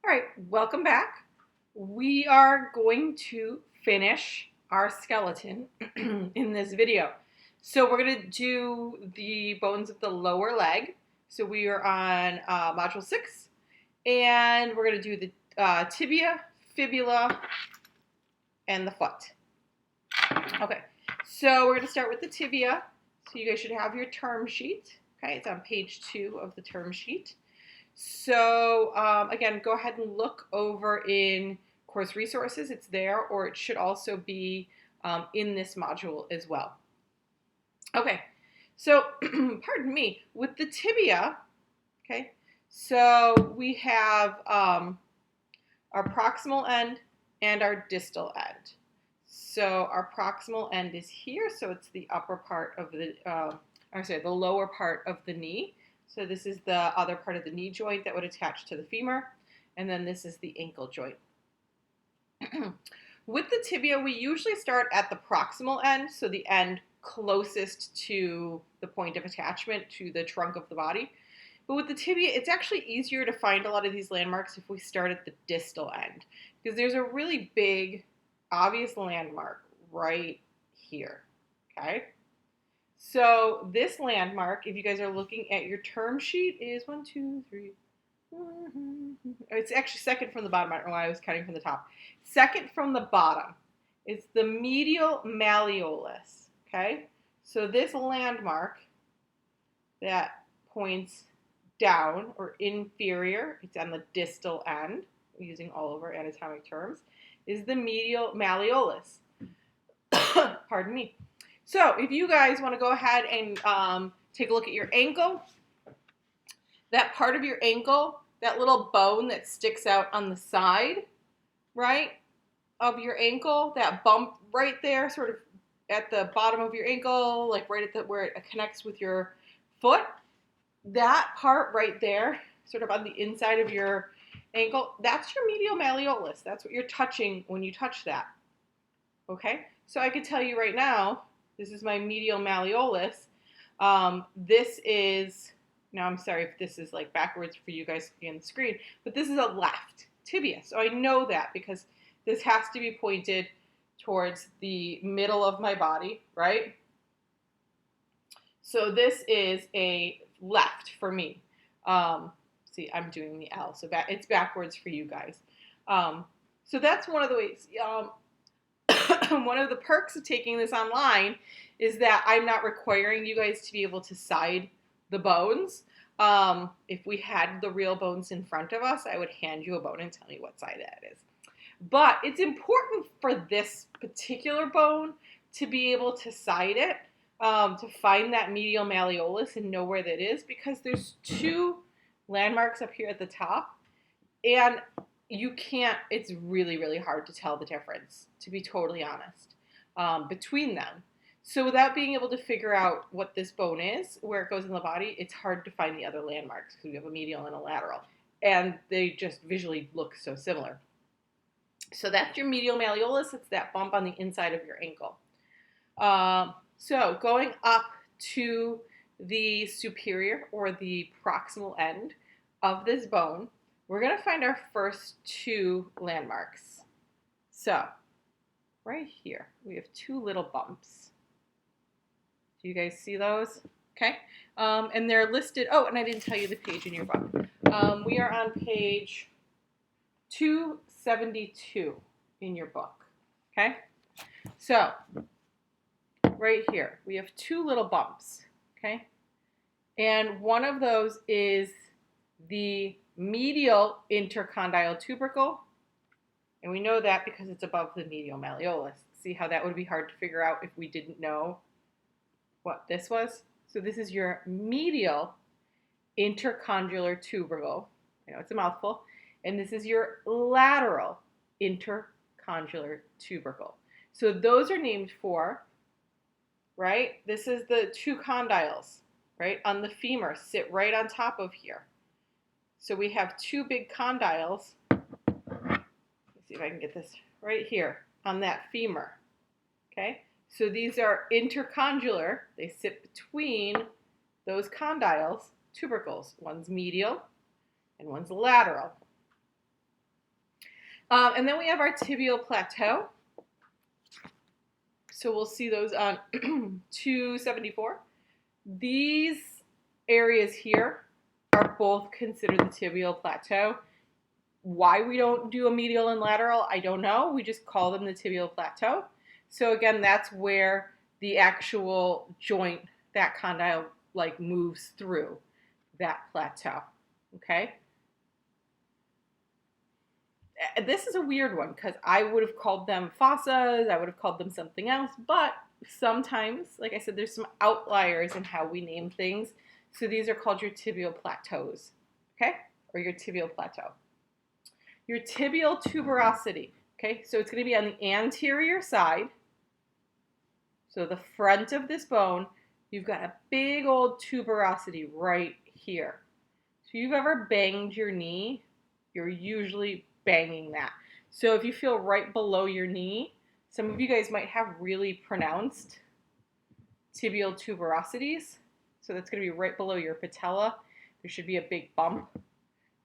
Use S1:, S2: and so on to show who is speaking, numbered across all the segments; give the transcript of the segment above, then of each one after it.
S1: All right, welcome back. We are going to finish our skeleton in this video. So we're going to do the bones of the lower leg. So we are on module 6, and we're going to do the tibia, fibula, and the foot. Okay, so we're going to start with the tibia. So you guys should have your term sheet. Okay, it's on page 2 of the term sheet. So again, go ahead and look over in course resources. It's there, or it should also be in this module as well. Okay, so pardon me, with the tibia, okay, so we have our proximal end and our distal end. So our proximal end is here, so it's the upper part of the, the lower part of the knee. So this is the other part of the knee joint that would attach to the femur, and then this is the ankle joint. With the tibia, we usually start at the proximal end, so the end closest to the point of attachment to the trunk of the body. But with the tibia, it's actually easier to find a lot of these landmarks if we start at the distal end, because there's a really big, obvious landmark right here, okay? So this landmark, if you guys are looking at your term sheet, is 1, 2, 3. It's actually second from the bottom. I don't know why I was counting from the top. Second from the bottom. It's the medial malleolus. Okay? So this landmark that points down or inferior, it's on the distal end, using all of our anatomic terms, is the medial malleolus. Pardon me. So if you guys want to go ahead and take a look at your ankle, that part of your ankle, that little bone that sticks out on the side, right, of your ankle, that bump right there, sort of at the bottom of your ankle, like right at where it connects with your foot, that part right there, sort of on the inside of your ankle, that's your medial malleolus. That's what you're touching when you touch that. Okay? So I could tell you right now, this is my medial malleolus. This is, now I'm sorry if this is like backwards for you guys on the screen, but this is a left tibia. So I know that because this has to be pointed towards the middle of my body, right? So this is a left for me. See, I'm doing the L, so it's backwards for you guys. So that's one of the ways. One of the perks of taking this online is that I'm not requiring you guys to be able to side the bones. If we had the real bones in front of us, I would hand you a bone and tell you what side that is. But it's important for this particular bone to be able to side it, to find that medial malleolus and know where that is, because there's two landmarks up here at the top, and you can't, it's really, really hard to tell the difference, to be totally honest, between them. So without being able to figure out what this bone is, where it goes in the body, it's hard to find the other landmarks because we have a medial and a lateral. And they just visually look so similar. So that's your medial malleolus. It's that bump on the inside of your ankle. So going up to the superior or the proximal end of this bone, we're going to find our first two landmarks. So right here, we have two little bumps. Do you guys see those? Okay. And they're listed. Oh, and I didn't tell you the page in your book. We are on page 272 in your book. Okay. So right here, we have two little bumps. Okay. And one of those is the medial intercondyle tubercle. And we know that because it's above the medial malleolus. See how that would be hard to figure out if we didn't know what this was? So this is your medial intercondylar tubercle. I know it's a mouthful. And this is your lateral intercondylar tubercle. So those are named for, right? This is the two condyles, right? On the femur, sit right on top of here. So we have two big condyles. Let's see if I can get this right here on that femur. Okay? So these are intercondylar. They sit between those condyles, tubercles. One's medial and one's lateral. And then we have our tibial plateau. So we'll see those on 274. These areas here are both considered the tibial plateau. Why we don't do a medial and lateral, I don't know. We just call them the tibial plateau. So again, that's where the actual joint, that condyle, like moves through that plateau, okay? This is a weird one because I would have called them fossas, I would have called them something else, but sometimes, like I said, there's some outliers in how we name things. So these are called your tibial plateaus, okay? Or your tibial plateau. Your tibial tuberosity, okay? So it's going to be on the anterior side. So the front of this bone, you've got a big old tuberosity right here. So if you've ever banged your knee, you're usually banging that. So if you feel right below your knee, some of you guys might have really pronounced tibial tuberosities. So that's going to be right below your patella. There should be a big bump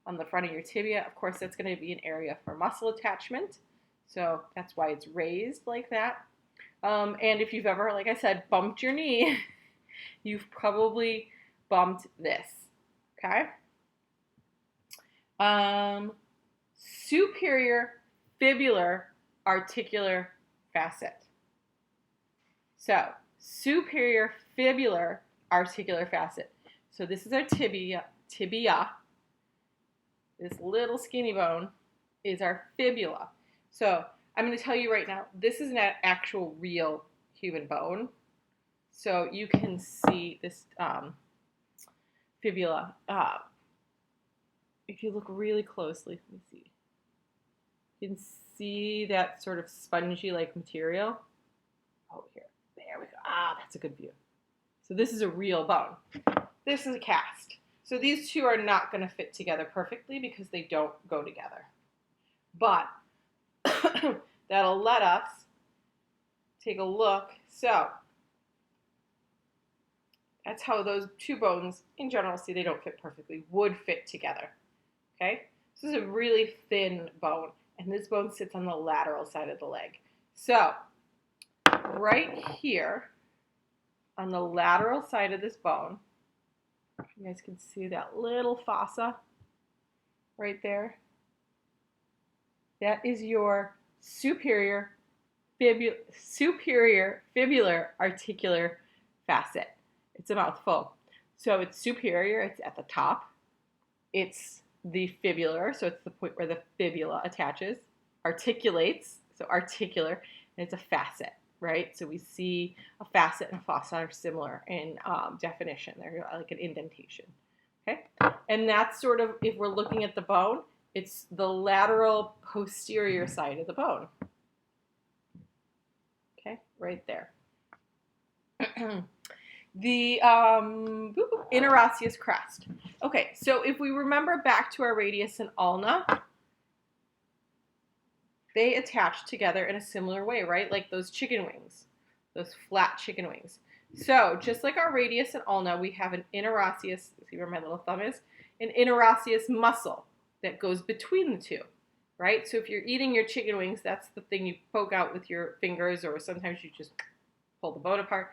S1: on the front of your tibia. Of course, that's going to be an area for muscle attachment. So that's why it's raised like that. And if you've ever, like I said, bumped your knee, you've probably bumped this, okay? Superior fibular articular facet. So, superior fibular articular facet. So this is our tibia. This little skinny bone is our fibula. So I'm going to tell you right now, this is an actual real human bone. So you can see this fibula. If you look really closely, let me see. You can see that sort of spongy-like material. Oh, here. There we go. Ah, that's a good view. So this is a real bone. This is a cast. So these two are not going to fit together perfectly because they don't go together. But that'll let us take a look. So that's how those two bones, in general, see they don't fit perfectly, would fit together. Okay? This is a really thin bone, and this bone sits on the lateral side of the leg. So right here on the lateral side of this bone, you guys can see that little fossa right there. That is your superior fibular articular facet. It's a mouthful. So it's superior, it's at the top. It's the fibular, so it's the point where the fibula attaches. Articulates, so articular, and it's a facet, right? So we see a facet and a fossa are similar in definition. They're like an indentation, okay? And that's sort of, if we're looking at the bone, it's the lateral posterior side of the bone. Okay, right there. The interosseous crest. Okay, so if we remember back to our radius and ulna, they attach together in a similar way, right? Like those chicken wings, those flat chicken wings. So just like our radius and ulna, we have an interosseous, see where my little thumb is? An interosseous muscle that goes between the two, right? So if you're eating your chicken wings, that's the thing you poke out with your fingers, or sometimes you just pull the bone apart.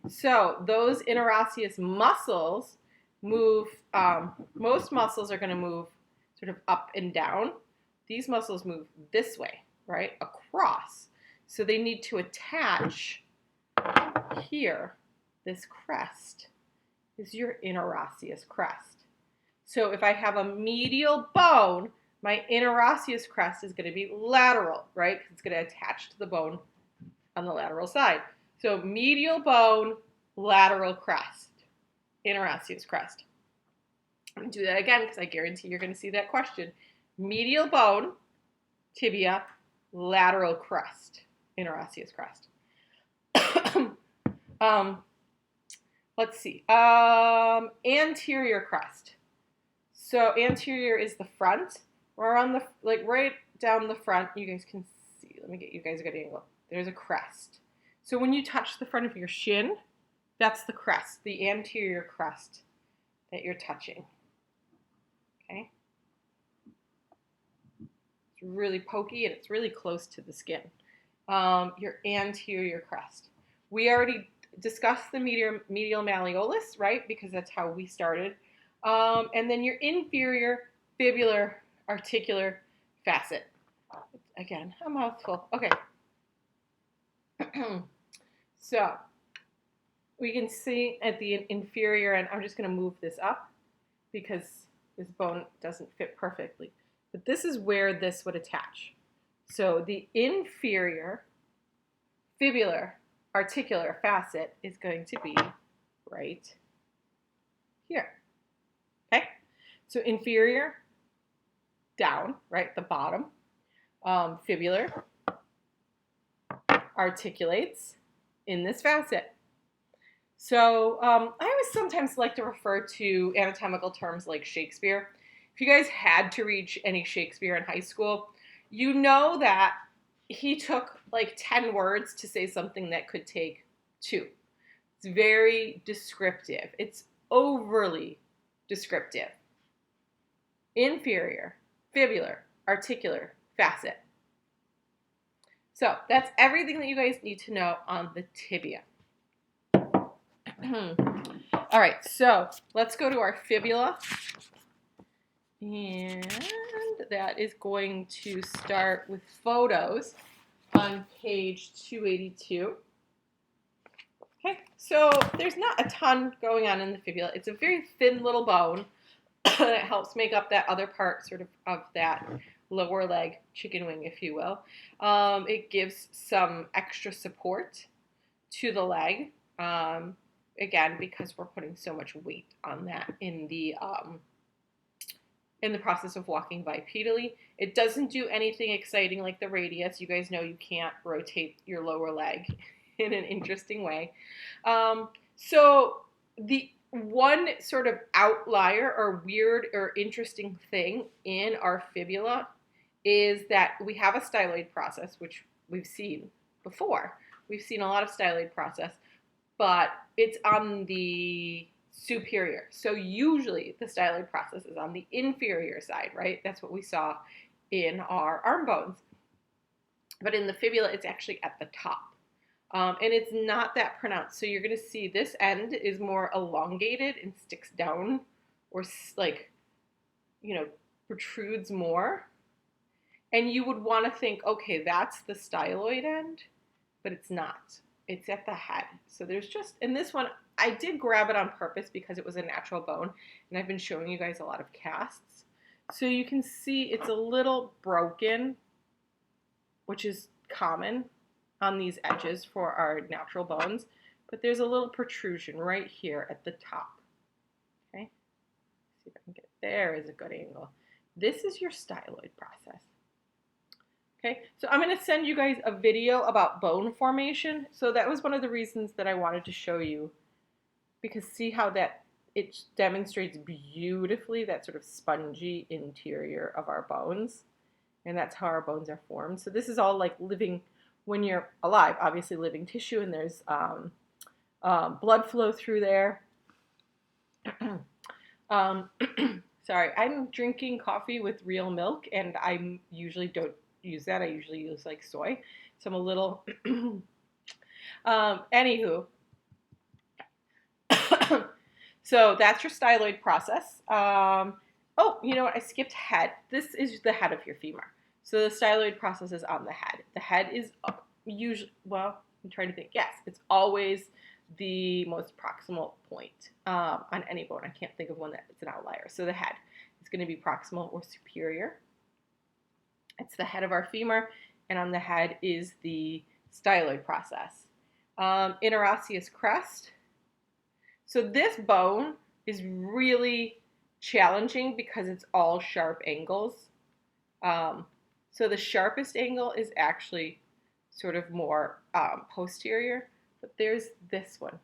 S1: So those interosseous muscles move, most muscles are going to move sort of up and down. These muscles move this way, right, across. So they need to attach here. This crest is your interosseous crest. So if I have a medial bone, my interosseous crest is going to be lateral, right? Because it's going to attach to the bone on the lateral side. So medial bone, lateral crest, interosseous crest. I'm going to do that again because I guarantee you're going to see that question. Medial bone, tibia, lateral crest, interosseous crest. Let's see. Anterior crest. So anterior is the front. We're on the, like right down the front. You guys can see. Let me get you guys a good angle. There's a crest. So when you touch the front of your shin, that's the crest, the anterior crest that you're touching. Okay? It's really pokey and it's really close to the skin. Your anterior crest. We already discussed the medial malleolus, right? Because that's how we started. And then your inferior fibular articular facet. Again, a mouthful. Okay. So we can see at the inferior end, I'm just going to move this up because this bone doesn't fit perfectly. But this is where this would attach. So the inferior fibular articular facet is going to be right here. Okay? So inferior, down, right, the bottom. Fibular articulates in this facet. So I always sometimes like to refer to anatomical terms like Shakespeare. If you guys had to read any Shakespeare in high school, you know that he took like 10 words to say something that could take 2. It's very descriptive. It's overly descriptive. Inferior, fibular, articular, facet. So that's everything that you guys need to know on the tibia. All right, so let's go to our fibula. And that is going to start with photos on page 282. Okay, so there's not a ton going on in the fibula. It's a very thin little bone that helps make up that other part sort of that lower leg, chicken wing, if you will. It gives some extra support to the leg. Again, because we're putting so much weight on that in the process of walking bipedally. It doesn't do anything exciting like the radius. You guys know you can't rotate your lower leg in an interesting way. So the one sort of outlier or weird or interesting thing in our fibula is that we have a styloid process, which we've seen before. We've seen a lot of styloid process, but it's on the superior. So usually the styloid process is on the inferior side, right? That's what we saw in our arm bones. But in the fibula, it's actually at the top. And it's not that pronounced. So you're going to see this end is more elongated and sticks down or like, protrudes more. And you would want to think, okay, that's the styloid end, but it's not. It's at the head. So there's just, in this one, I did grab it on purpose because it was a natural bone, and I've been showing you guys a lot of casts. So you can see it's a little broken, which is common on these edges for our natural bones, but there's a little protrusion right here at the top. Okay, see if I can get, there is a good angle. This is your styloid process. Okay, so I'm going to send you guys a video about bone formation. So that was one of the reasons that I wanted to show you, because see how that it demonstrates beautifully that sort of spongy interior of our bones, and that's how our bones are formed. So this is all like living, when you're alive, obviously living tissue, and there's blood flow through there. Sorry, I'm drinking coffee with real milk, and I usually don't use that. I usually use like soy, so I'm a little anywho. So that's your styloid process. Oh, you know what, I skipped head. This is the head of your femur. So the styloid process is on the head. The head is usually, well, I'm trying to think, yes, it's always the most proximal point on any bone. I can't think of one that's an outlier. So the head is going to be proximal or superior. It's the head of our femur, and on the head is the styloid process. Interosseous crest. So this bone is really challenging because it's all sharp angles. So the sharpest angle is actually sort of more posterior, but there's this one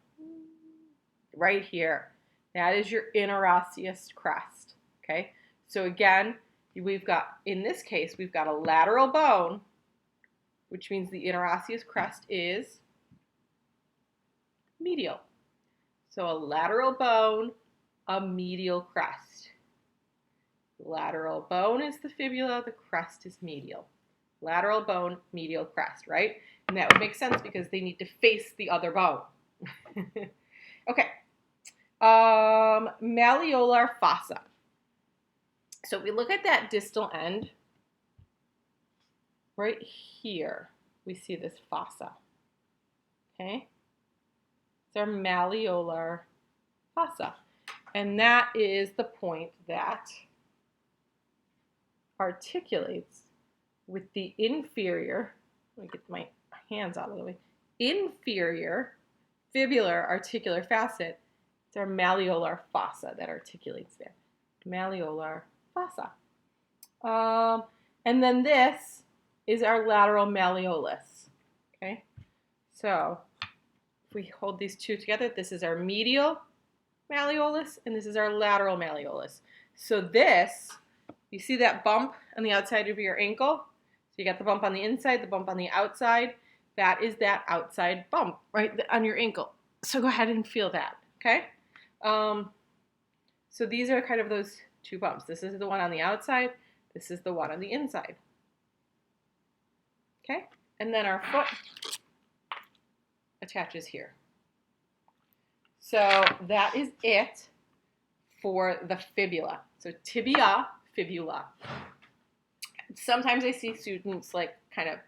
S1: right here. That is your interosseous crest. Okay, so again, we've got, in this case, we've got a lateral bone, which means the interosseous crest is medial. So a lateral bone, a medial crest. Lateral bone is the fibula, the crest is medial. Lateral bone, medial crest, right? And that would make sense because they need to face the other bone. Okay. Malleolar fossa. So if we look at that distal end, right here, we see this fossa. Okay? It's our malleolar fossa. And that is the point that articulates with the inferior, let me get my hands out of the way, inferior fibular articular facet. It's our malleolar fossa that articulates there. Malleolar fossa. And then this is our lateral malleolus. Okay? So if we hold these two together, this is our medial malleolus and this is our lateral malleolus. So this, you see that bump on the outside of your ankle? So you got the bump on the inside, the bump on the outside. That is that outside bump right on your ankle. So go ahead and feel that, okay? So these are kind of those two bumps. This is the one on the outside. This is the one on the inside. Okay? And then our foot attaches here. So that is it for the fibula. So tibia, fibula. Sometimes I see students like kind of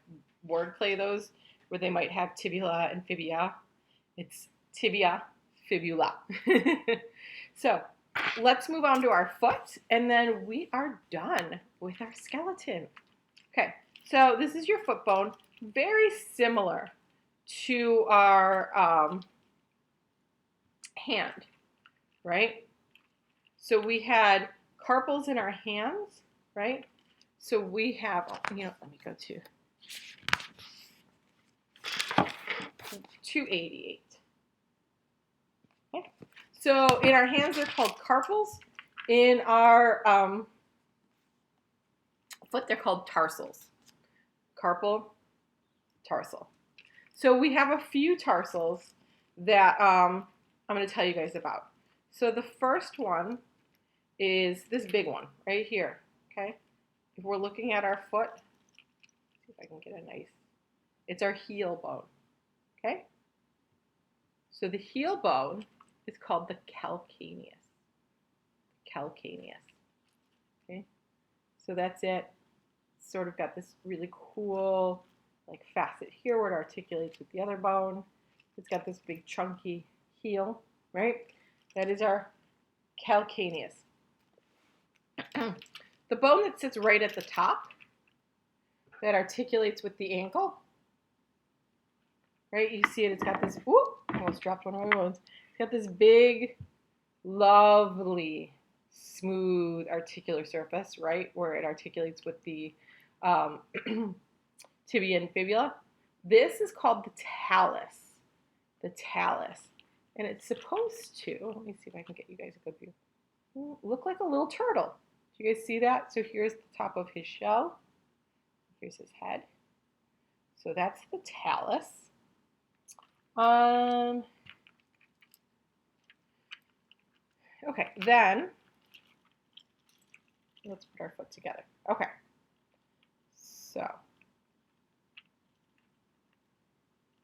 S1: wordplay those where they might have tibia and fibia. It's tibia, fibula. So let's move on to our foot and then we are done with our skeleton. Okay, so this is your foot bone, very similar to our hand, right? So we had carpals in our hands, right? So we have, let me go to 288. Okay. So in our hands, they're called carpals. In our foot, they're called tarsals. Carpal, tarsal. So we have a few tarsals that I'm going to tell you guys about. So the first one is this big one right here, okay? If we're looking at our foot, see if I can get a nice, it's our heel bone, okay? So the heel bone is called the calcaneus. Calcaneus, okay? So that's it. It's sort of got this really cool like facet here where it articulates with the other bone. It's got this big chunky heel, right? That is our calcaneus. The bone that sits right at the top that articulates with the ankle, right? You see it, it's got this, whoop, I almost dropped one of my bones. It's got this big, lovely, smooth articular surface, right? Where it articulates with the tibia and fibula. This is called the talus. The talus. And it's supposed to, let me see if I can get you guys a good view, look like a little turtle. Do you guys see that? So here's the top of his shell. Here's his head. So that's the talus. Okay, then let's put our foot together. Okay, so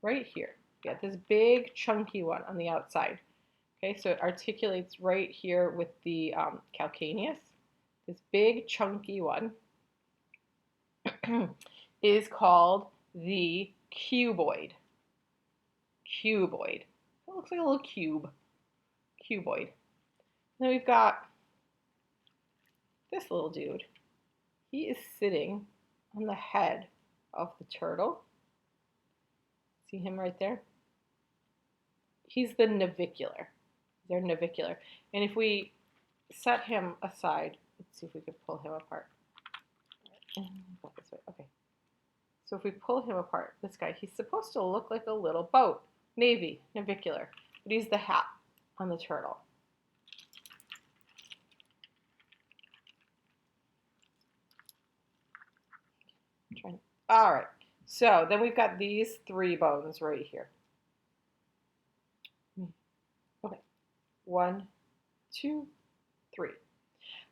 S1: right here, we got this big chunky one on the outside. Okay, so it articulates right here with the calcaneus. This big chunky one is called the cuboid. Cuboid. It looks like a little cube. Cuboid. Then we've got this little dude. He is sitting on the head of the turtle. See him right there? He's the navicular. They're navicular. And if we set him aside, let's see if we could pull him apart. Go this way. Okay. So if we pull him apart, this guy, he's supposed to look like a little boat. Navy, navicular. But he's the hat on the turtle. All right. So then we've got these three bones right here. Okay. 1, 2, 3.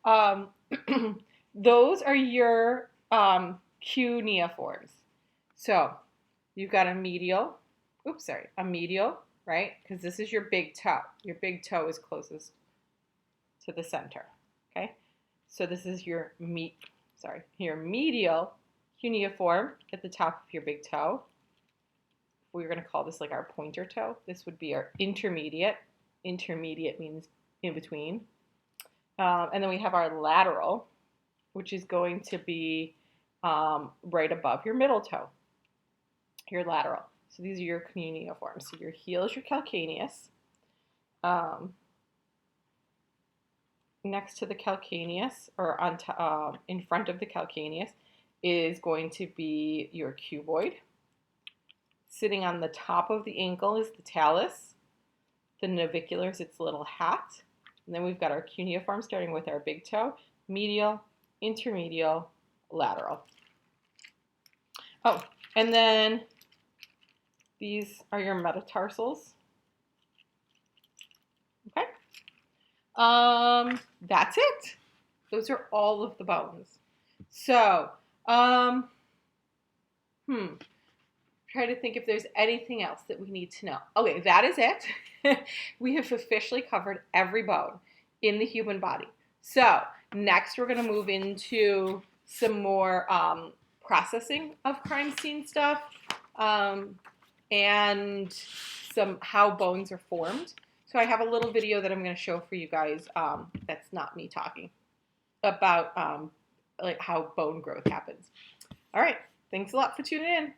S1: Um, those are your cuneiforms. So you've got a medial, a medial, right? Because this is your big toe. Your big toe is closest to the center, okay? So this is your medial cuneiform at the top of your big toe. We're going to call this like our pointer toe. This would be our intermediate. Intermediate means in between. And then we have our lateral, which is going to be right above your middle toe, your lateral. So these are your cuneiforms. So your heel is your calcaneus. Next to the calcaneus, or in front of the calcaneus, is going to be your cuboid. Sitting on the top of the ankle is the talus. The navicular is its little hat. And then we've got our cuneiform starting with our big toe, medial, intermedial, lateral. Oh, and then these are your metatarsals. Okay. That's it. Those are all of the bones. So, try to think if there's anything else that we need to know. Okay, that is it. We have officially covered every bone in the human body. So next we're going to move into some more processing of crime scene stuff and some how bones are formed. So I have a little video that I'm going to show for you guys that's not me talking about like how bone growth happens. All right, thanks a lot for tuning in.